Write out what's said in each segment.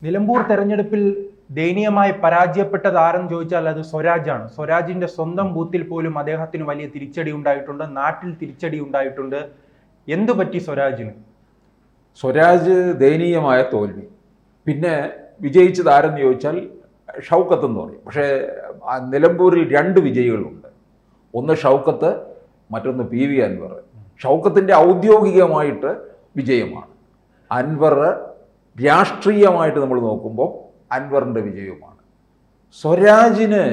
നിലമ്പൂർ തെരഞ്ഞെടുപ്പിൽ ദയനീയമായി പരാജയപ്പെട്ടത് ആരെന്ന് ചോദിച്ചാൽ അത് സ്വരാജാണ്. സ്വരാജിന്റെ സ്വന്തം ബൂത്തിൽ പോലും അദ്ദേഹത്തിന് വലിയ തിരിച്ചടി ഉണ്ടായിട്ടുണ്ട്, നാട്ടിൽ തിരിച്ചടി ഉണ്ടായിട്ടുണ്ട്. എന്തു പറ്റി സ്വരാജിന്? സ്വരാജ് ദയനീയമായ തോൽവി. പിന്നെ വിജയിച്ചത് ആരെന്ന് ചോദിച്ചാൽ ഷൗക്കത്ത് എന്ന് പറയും. പക്ഷേ നിലമ്പൂരിൽ രണ്ട് വിജയികളുണ്ട്. ഒന്ന് ഷൗക്കത്ത്, മറ്റൊന്ന് PV അൻവർ. ഷൗക്കത്തിൻ്റെ ഔദ്യോഗികമായിട്ട് വിജയമാണ്. അൻവർ രാഷ്ട്രീയമായിട്ട് നമ്മൾ നോക്കുമ്പോൾ അൻവറിൻ്റെ വിജയവുമാണ്. സ്വരാജിന്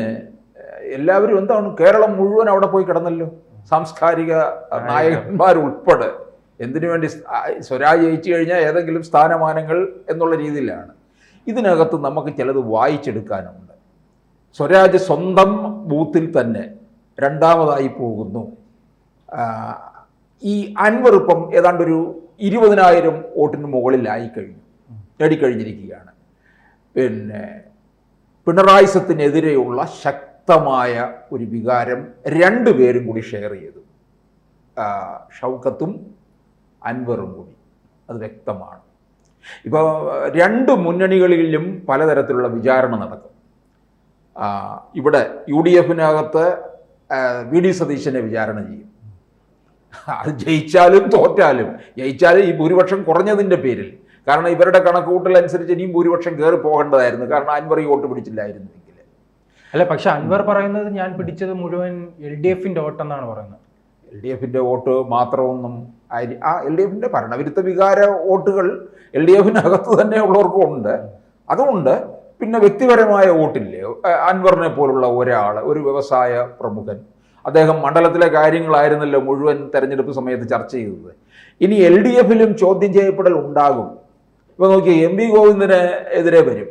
എല്ലാവരും എന്താണ്, കേരളം മുഴുവൻ അവിടെ പോയി കിടന്നല്ലോ, സാംസ്കാരിക നായകന്മാരുൾപ്പെടെ. എന്തിനു വേണ്ടി? സ്വരാജ് ജയിച്ചു കഴിഞ്ഞാൽ ഏതെങ്കിലും സ്ഥാനമാനങ്ങൾ എന്നുള്ള രീതിയിലാണ്. ഇതിനകത്ത് നമുക്ക് ചിലത് വായിച്ചെടുക്കാനുണ്ട്. സ്വരാജ് സ്വന്തം ബൂത്തിൽ തന്നെ രണ്ടാമതായി പോകുന്നു. ഈ അൻവർ ഇപ്പം ഏതാണ്ടൊരു 20,000 വോട്ടിന് മുകളിലായി കഴിഞ്ഞു, നേടിക്കഴിഞ്ഞിരിക്കുകയാണ്. പിന്നെ പിണറായിസത്തിനെതിരെയുള്ള ശക്തമായ ഒരു വികാരം രണ്ടുപേരും കൂടി ഷെയർ ചെയ്തു, ഷൗക്കത്തും അൻവറും കൂടി. അത് വ്യക്തമാണ്. ഇപ്പോൾ രണ്ട് മുന്നണികളിലും പലതരത്തിലുള്ള വിചാരണ നടക്കും. ഇവിടെ UDF-നകത്ത് VD സതീശനെ വിചാരണ ചെയ്യും. അത് ജയിച്ചാലും തോറ്റാലും, ജയിച്ചാലും ഈ ഭൂരിപക്ഷം കുറഞ്ഞതിൻ്റെ പേരിൽ. കാരണം ഇവരുടെ കണക്കുകൂട്ടലനുസരിച്ച് ഇനിയും ഭൂരിപക്ഷം കയറി പോകേണ്ടതായിരുന്നു. കാരണം അൻവർ ഈ വോട്ട് പിടിച്ചില്ലായിരുന്നെങ്കിൽ. അല്ല, പക്ഷെ അൻവർ പറയുന്നത് ഞാൻ പിടിച്ചത് മുഴുവൻ LDF-ന്റെ വോട്ടെന്നാണ് പറയുന്നത്. LDF-ന്റെ വോട്ട് മാത്രമൊന്നും LDF-ന്റെ ഭരണവിരുദ്ധ വികാര വോട്ടുകൾ LDF-നകത്ത് തന്നെ ഉള്ളവർക്കും ഉണ്ട്. അതുകൊണ്ട് പിന്നെ വ്യക്തിപരമായ വോട്ടില്ലേ, അൻവറിനെ പോലുള്ള ഒരാൾ, ഒരു വ്യവസായ പ്രമുഖൻ, അദ്ദേഹം മണ്ഡലത്തിലെ കാര്യങ്ങളായിരുന്നല്ലോ മുഴുവൻ തെരഞ്ഞെടുപ്പ് സമയത്ത് ചർച്ച ചെയ്തത്. ഇനി LDF-ലും ചോദ്യം ചെയ്യപ്പെടൽ ഉണ്ടാകും. ഇപ്പോൾ നോക്കി, MV ഗോവിന്ദന് എതിരെ വരും.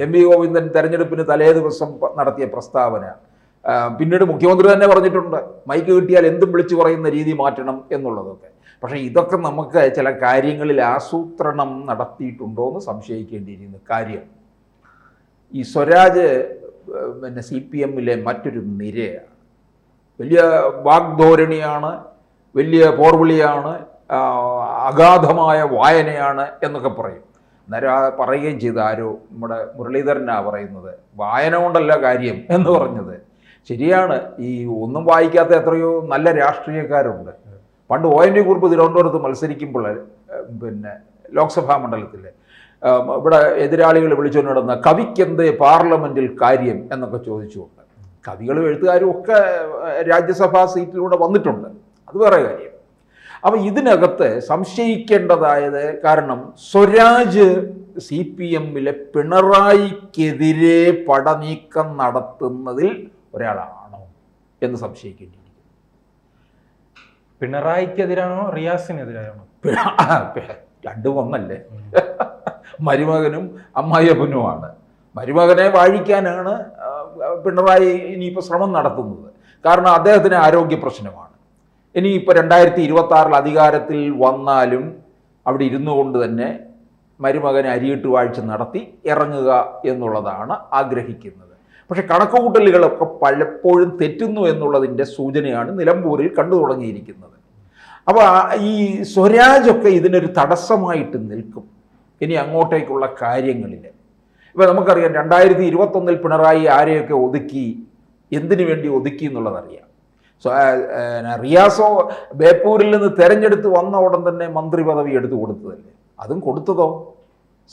MV ഗോവിന്ദൻ തെരഞ്ഞെടുപ്പിന് തലേ ദിവസം നടത്തിയ പ്രസ്താവന പിന്നീട് മുഖ്യമന്ത്രി തന്നെ പറഞ്ഞിട്ടുണ്ട്, മൈക്ക് കിട്ടിയാൽ എന്തും വിളിച്ചു പറയുന്ന രീതി മാറ്റണം എന്നുള്ളതൊക്കെ. പക്ഷേ ഇതൊക്കെ നമുക്ക് ചില കാര്യങ്ങളിൽ ആസൂത്രണം നടത്തിയിട്ടുണ്ടോ എന്ന് സംശയിക്കേണ്ടിയിരിക്കുന്ന കാര്യം. ഈ സ്വരാജ് പിന്നെ CPM-ലെ മറ്റൊരു നിരയാണ്. വലിയ വാഗ്ധോരണിയാണ്, വലിയ പോർവിളിയാണ്, അഗാധമായ വായനയാണ് എന്നൊക്കെ പറയും. അന്നേരം പറയുകയും ചെയ്ത് ആരോ, നമ്മുടെ മുരളീധരനാണ് പറയുന്നത്, വായന കൊണ്ടല്ല കാര്യം എന്ന് പറഞ്ഞത്. ശരിയാണ്. ഈ ഒന്നും വായിക്കാത്ത എത്രയോ നല്ല രാഷ്ട്രീയക്കാരുണ്ട്. പണ്ട് ONV കുറുപ്പ് തിരുവനന്തപുരത്ത് മത്സരിക്കുമ്പോൾ, പിന്നെ ലോക്സഭാ മണ്ഡലത്തിൽ ഇവിടെ എതിരാളികൾ വിളിച്ചുകൊണ്ട് നടന്ന കവിക്കെന്തേ പാർലമെൻറ്റിൽ കാര്യം എന്നൊക്കെ ചോദിച്ചുകൊണ്ട്, കവികളും എഴുത്തുകാരും ഒക്കെ രാജ്യസഭാ സീറ്റിലൂടെ വന്നിട്ടുണ്ട്. അത് വേറെ കാര്യം. അപ്പം ഇതിനകത്ത് സംശയിക്കേണ്ടതായത്, കാരണം സ്വരാജ് CPM-ലെ പിണറായിക്കെതിരെ പടനീക്കം നടത്തുന്നതിൽ ഒരാളാണോ എന്ന് സംശയിക്കേണ്ടിയിരിക്കുന്നു. പിണറായിക്കെതിരാണോ റിയാസിനെതിരാണോ? രണ്ടും ഒന്നല്ലേ. മരുമകനും അമ്മായിയപ്പനുമാണ്. മരുമകനെ വാഴിക്കാനാണ് പിണറായി ഇനിയിപ്പോൾ ശ്രമം നടത്തുന്നത്. കാരണം അദ്ദേഹത്തിന് ആരോഗ്യ പ്രശ്നമാണ്. ഇനിയിപ്പോൾ 2026 അധികാരത്തിൽ വന്നാലും അവിടെ ഇരുന്നു കൊണ്ട് തന്നെ മരുമകനെ അരിയിട്ട് വാഴ്ച നടത്തി ഇറങ്ങുക എന്നുള്ളതാണ് ആഗ്രഹിക്കുന്നത്. പക്ഷെ കണക്കുകൂട്ടലുകളൊക്കെ പലപ്പോഴും തെറ്റുന്നു എന്നുള്ളതിൻ്റെ സൂചനയാണ് നിലമ്പൂരിൽ കണ്ടു തുടങ്ങിയിരിക്കുന്നത്. അപ്പോൾ ഈ സ്വരാജൊക്കെ ഇതിനൊരു തടസ്സമായിട്ട് നിൽക്കും ഇനി അങ്ങോട്ടേക്കുള്ള കാര്യങ്ങളിൽ. ഇപ്പോൾ നമുക്കറിയാം 2021 പിണറായി ആരെയൊക്കെ ഒതുക്കി, എന്തിനു വേണ്ടി ഒതുക്കി എന്നുള്ളതറിയാം. റിയാസോ ബേപ്പൂരിൽ നിന്ന് തെരഞ്ഞെടുത്ത് വന്ന ഉടൻ തന്നെ മന്ത്രി പദവി എടുത്തു കൊടുത്തതല്ലേ. അതും കൊടുത്തതോ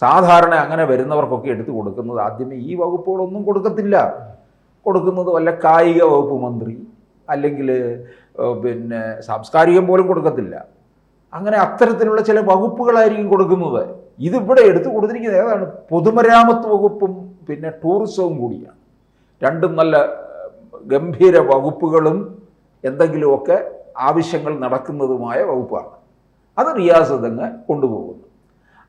സാധാരണ അങ്ങനെ വരുന്നവർക്കൊക്കെ എടുത്തു കൊടുക്കുന്നത് ആദ്യമേ ഈ വകുപ്പുകളൊന്നും കൊടുക്കത്തില്ല. കൊടുക്കുന്നത് വല്ല കായിക വകുപ്പ് മന്ത്രി, അല്ലെങ്കിൽ പിന്നെ സാംസ്കാരികം പോലും കൊടുക്കത്തില്ല. അങ്ങനെ അത്തരത്തിലുള്ള ചില വകുപ്പുകളായിരിക്കും കൊടുക്കുന്നത്. ഇതിവിടെ എടുത്തു കൊടുത്തിരിക്കുന്നത് ഏതാണ്? പൊതുമരാമത്ത് വകുപ്പും പിന്നെ ടൂറിസവും കൂടിയാണ്. രണ്ടും നല്ല ഗംഭീര വകുപ്പുകളും എന്തെങ്കിലുമൊക്കെ ആവശ്യങ്ങൾ നടക്കുന്നതുമായ വകുപ്പാണ്. അത് റിയാസ് തന്നെ കൊണ്ടുപോകുന്നു.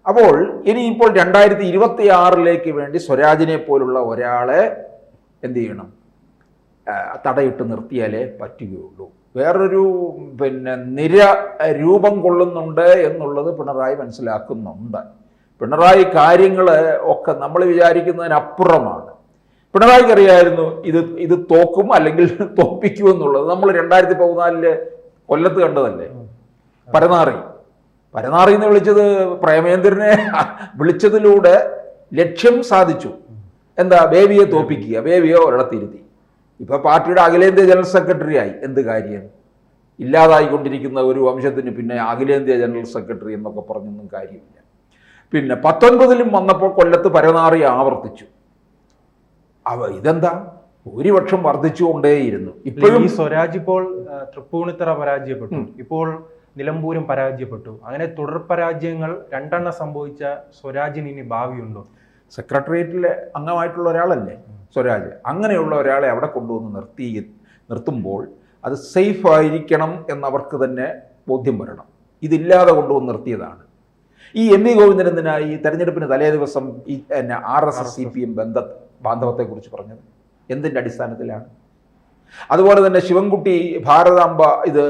അപ്പോൾ ഇനിയിപ്പോൾ 2026 വേണ്ടി സ്വരാജിനെ പോലുള്ള ഒരാളെ എന്ത് ചെയ്യണം? തടയിട്ട് നിർത്തിയാലേ പറ്റുകയുള്ളൂ. വേറൊരു പിന്നെ നിര രൂപം കൊള്ളുന്നുണ്ട് എന്നുള്ളത് പിണറായി മനസ്സിലാക്കുന്നുണ്ട്. പിണറായി കാര്യങ്ങൾ ഒക്കെ നമ്മൾ വിചാരിക്കുന്നതിനപ്പുറമാണ്. പിണറായിക്ക് അറിയായിരുന്നു ഇത് തോക്കും അല്ലെങ്കിൽ തോൽപ്പിക്കുമെന്നുള്ളത്. നമ്മൾ 2014 കൊല്ലത്ത് കണ്ടതല്ലേ. പരനാറി എന്ന് വിളിച്ചത് പ്രേമേന്ദ്രനെ വിളിച്ചതിലൂടെ ലക്ഷ്യം സാധിച്ചു. എന്താ? ബേബിയെ തോപ്പിക്കുക, ബേബിയെ ഒരിടത്തിരുത്തി. ഇപ്പൊ പാർട്ടിയുടെ അഖിലേന്ത്യാ ജനറൽ സെക്രട്ടറി ആയി. എന്ത് കാര്യം? ഇല്ലാതായിക്കൊണ്ടിരിക്കുന്ന ഒരു വംശത്തിന് പിന്നെ അഖിലേന്ത്യാ ജനറൽ സെക്രട്ടറി എന്നൊക്കെ പറഞ്ഞൊന്നും കാര്യമില്ല. പിന്നെ 19 വന്നപ്പോൾ കൊല്ലത്ത് പരനാറി ആവർത്തിച്ചു. ഇതെന്താ? ഭൂരിപക്ഷം വർദ്ധിച്ചുകൊണ്ടേയിരുന്നു. ഇപ്പോഴും ഈ സ്വരാജ് ഇപ്പോൾ തൃപ്പൂണിത്തറ പരാജയപ്പെട്ടു, ഇപ്പോൾ നിലമ്പൂരും പരാജയപ്പെട്ടു. അങ്ങനെ തുടർ പരാജയങ്ങൾ 2 സംഭവിച്ച സ്വരാജിന് ഇനി ഭാവിയുണ്ടോ? സെക്രട്ടേറിയറ്റിലെ അംഗമായിട്ടുള്ള ഒരാളല്ലേ സ്വരാജ്. അങ്ങനെയുള്ള ഒരാളെ അവിടെ കൊണ്ടുവന്ന് നിർത്തുമ്പോൾ അത് സേഫ് ആയിരിക്കണം എന്നവർക്ക് തന്നെ ബോധ്യം വരണം. ഇതില്ലാതെ കൊണ്ടുവന്ന് നിർത്തിയതാണ്. ഈ എം വി ഗോവിന്ദൻ എന്തിനായി ഈ തെരഞ്ഞെടുപ്പിന് തലേ ദിവസം ഈ RSS CPM ബാന്ധവത്തെക്കുറിച്ച് പറഞ്ഞത്? എന്തിൻ്റെ അടിസ്ഥാനത്തിലാണ്? അതുപോലെ തന്നെ ശിവൻകുട്ടി ഭാരതാംബ ഇത്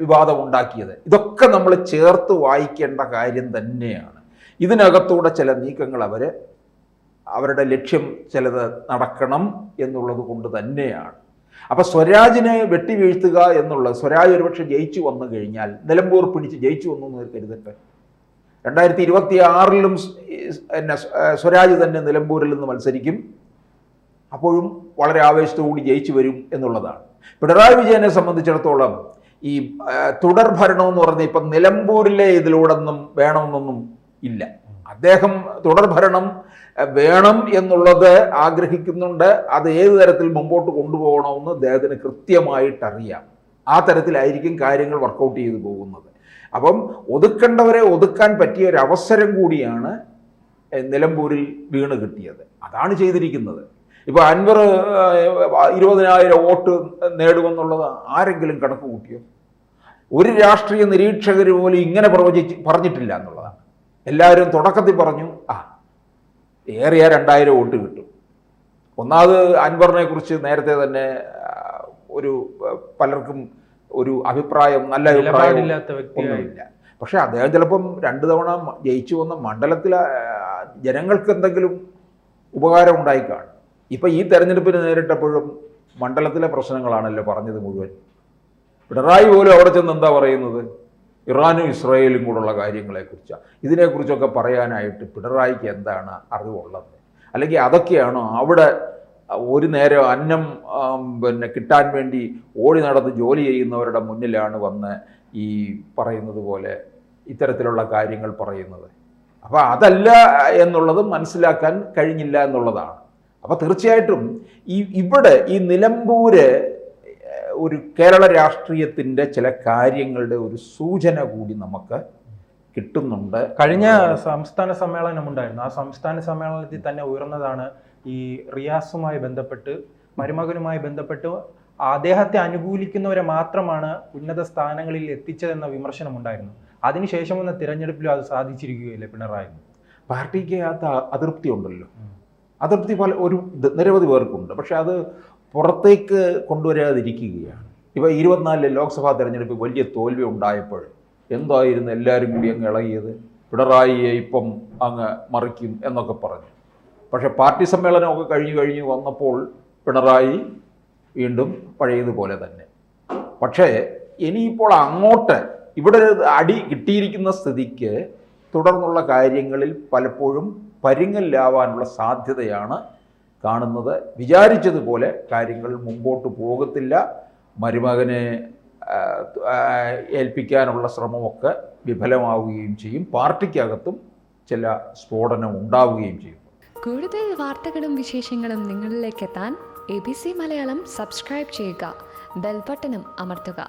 വിവാദം ഉണ്ടാക്കിയത്. ഇതൊക്കെ നമ്മൾ ചേർത്ത് വായിക്കേണ്ട കാര്യം തന്നെയാണ്. ഇതിനകത്തൂടെ ചില നീക്കങ്ങൾ അവരുടെ ലക്ഷ്യം ചിലത് നടക്കണം എന്നുള്ളത് കൊണ്ട് തന്നെയാണ്. അപ്പം സ്വരാജിനെ വെട്ടിവീഴ്ത്തുക എന്നുള്ളത്, സ്വരാജ് ഒരുപക്ഷെ ജയിച്ചു വന്നു കഴിഞ്ഞാൽ, നിലമ്പൂർ പിടിച്ച് ജയിച്ചു വന്നു എന്ന് കരുതട്ടെ, 2026 സ്വരാജ് തന്നെ നിലമ്പൂരിൽ നിന്ന് മത്സരിക്കും. അപ്പോഴും വളരെ ആവേശത്തോടുകൂടി ജയിച്ചു വരും എന്നുള്ളതാണ്. പിണറായി വിജയനെ സംബന്ധിച്ചിടത്തോളം ഈ തുടർ ഭരണം എന്ന് പറഞ്ഞാൽ ഇപ്പം നിലമ്പൂരിലെ ഇതിലൂടെയൊന്നും വേണമെന്നൊന്നും ഇല്ല. അദ്ദേഹം തുടർ ഭരണം വേണം എന്നുള്ളത് ആഗ്രഹിക്കുന്നുണ്ട്. അത് ഏത് തരത്തിൽ മുമ്പോട്ട് കൊണ്ടുപോകണമെന്ന് അദ്ദേഹത്തിന് കൃത്യമായിട്ടറിയാം. ആ തരത്തിലായിരിക്കും കാര്യങ്ങൾ വർക്കൗട്ട് ചെയ്തു പോകുന്നത്. അപ്പം ഒതുക്കേണ്ടവരെ ഒതുക്കാൻ പറ്റിയ ഒരു അവസരം കൂടിയാണ് നിലമ്പൂരിൽ വീണ് കിട്ടിയത്. അതാണ് ചെയ്തിരിക്കുന്നത്. ഇപ്പോൾ അൻവർ 20,000 വോട്ട് നേടുമെന്നുള്ളത് ആരെങ്കിലും കണക്ക് കൂട്ടിയോ? ഒരു രാഷ്ട്രീയ നിരീക്ഷകർ പോലും ഇങ്ങനെ പറഞ്ഞിട്ടില്ല എന്നുള്ളതാണ്. എല്ലാവരും തുടക്കത്തിൽ പറഞ്ഞു ഏറിയ 2,000 വോട്ട് കിട്ടും. ഒന്നാമത് അൻവറിനെ കുറിച്ച് നേരത്തെ തന്നെ പലർക്കും ഒരു അഭിപ്രായം, നല്ല അഭിപ്രായം ഒന്നുമില്ല. പക്ഷെ അദ്ദേഹം ചിലപ്പം 2 തവണ ജയിച്ചു വന്ന മണ്ഡലത്തിലെ ജനങ്ങൾക്ക് എന്തെങ്കിലും ഉപകാരം ഉണ്ടായി കാണും. ഇപ്പം ഈ തെരഞ്ഞെടുപ്പിന് നേരിട്ടപ്പോഴും മണ്ഡലത്തിലെ പ്രശ്നങ്ങളാണല്ലോ പറഞ്ഞത് മുഴുവൻ. പിണറായി പോലും അവിടെ ചെന്ന് എന്താ പറയുന്നത്? ഇറാനും ഇസ്രായേലും കൂടെയുള്ള കാര്യങ്ങളെക്കുറിച്ചാണ്. ഇതിനെക്കുറിച്ചൊക്കെ പറയാനായിട്ട് പിണറായിക്ക് എന്താണ് അറിവുള്ളത്? അല്ലെങ്കിൽ അതൊക്കെയാണോ അവിടെ ഒരു നേരം അന്നം കിട്ടാൻ വേണ്ടി ഓടി നടന്ന് ജോലി ചെയ്യുന്നവരുടെ മുന്നിലാണ് വന്ന് ഈ പറയുന്നത് പോലെ ഇത്തരത്തിലുള്ള കാര്യങ്ങൾ പറയുന്നത്? അപ്പോൾ അതല്ല എന്നുള്ളത് മനസ്സിലാക്കാൻ കഴിഞ്ഞില്ല എന്നുള്ളതാണ്. അപ്പോൾ തീർച്ചയായിട്ടും ഇവിടെ ഈ നിലമ്പൂര് ഒരു കേരള രാഷ്ട്രീയത്തിൻ്റെ ചില കാര്യങ്ങളുടെ ഒരു സൂചന കൂടി നമുക്ക് കിട്ടുന്നുണ്ട്. കഴിഞ്ഞ സംസ്ഥാന സമ്മേളനം ഉണ്ടായിരുന്നു. ആ സംസ്ഥാന സമ്മേളനത്തിൽ തന്നെ ഉയർന്നതാണ് ഈ റിയാസുമായി ബന്ധപ്പെട്ട്, മരുമകനുമായി ബന്ധപ്പെട്ട് അദ്ദേഹത്തെ അനുകൂലിക്കുന്നവരെ മാത്രമാണ് ഉന്നത സ്ഥാനങ്ങളിൽ എത്തിച്ചതെന്ന വിമർശനം ഉണ്ടായിരുന്നു. അതിനുശേഷം വന്ന തിരഞ്ഞെടുപ്പിലും അത് സാധിച്ചിരിക്കുകയില്ലേ പിണറായി? പാർട്ടിക്ക് അതൃപ്തി ഉണ്ടല്ലോ. അതൃപ്തി നിരവധി പേർക്കുണ്ട്. പക്ഷെ അത് പുറത്തേക്ക് കൊണ്ടുവരാതിരിക്കുകയാണ്. ഇപ്പോൾ 24 ലോക്സഭാ തെരഞ്ഞെടുപ്പ് വലിയ തോൽവി ഉണ്ടായപ്പോൾ എന്തായിരുന്നു എല്ലാവരും കൂടി അങ്ങ് ഇളകിയത്? പിണറായിയെ ഇപ്പം അങ്ങ് മറിക്കും എന്നൊക്കെ പറഞ്ഞു. പക്ഷെ പാർട്ടി സമ്മേളനമൊക്കെ കഴിഞ്ഞു വന്നപ്പോൾ പിണറായി വീണ്ടും പഴയതുപോലെ തന്നെ. പക്ഷേ ഇനിയിപ്പോൾ അങ്ങോട്ട് ഇവിടെ അടി കിട്ടിയിരിക്കുന്ന സ്ഥിതിക്ക് തുടർന്നുള്ള കാര്യങ്ങളിൽ പലപ്പോഴും പരുങ്ങലിലാവാനുള്ള സാധ്യതയാണ് കാണുന്നത്. വിചാരിച്ചതുപോലെ കാര്യങ്ങൾ മുമ്പോട്ട് പോകത്തില്ല. മരുമകനെ ഏൽപ്പിക്കാനുള്ള ശ്രമമൊക്കെ വിഫലമാവുകയും ചെയ്യും. പാർട്ടിക്കകത്തും ചില സ്ഫോടനം ഉണ്ടാവുകയും ചെയ്യും. കൂടുതൽ വാർത്തകളും വിശേഷങ്ങളും നിങ്ങളിലേക്ക് എത്താൻ ABC മലയാളം സബ്സ്ക്രൈബ് ചെയ്യുക, ബെൽ ബട്ടണും അമർത്തുക.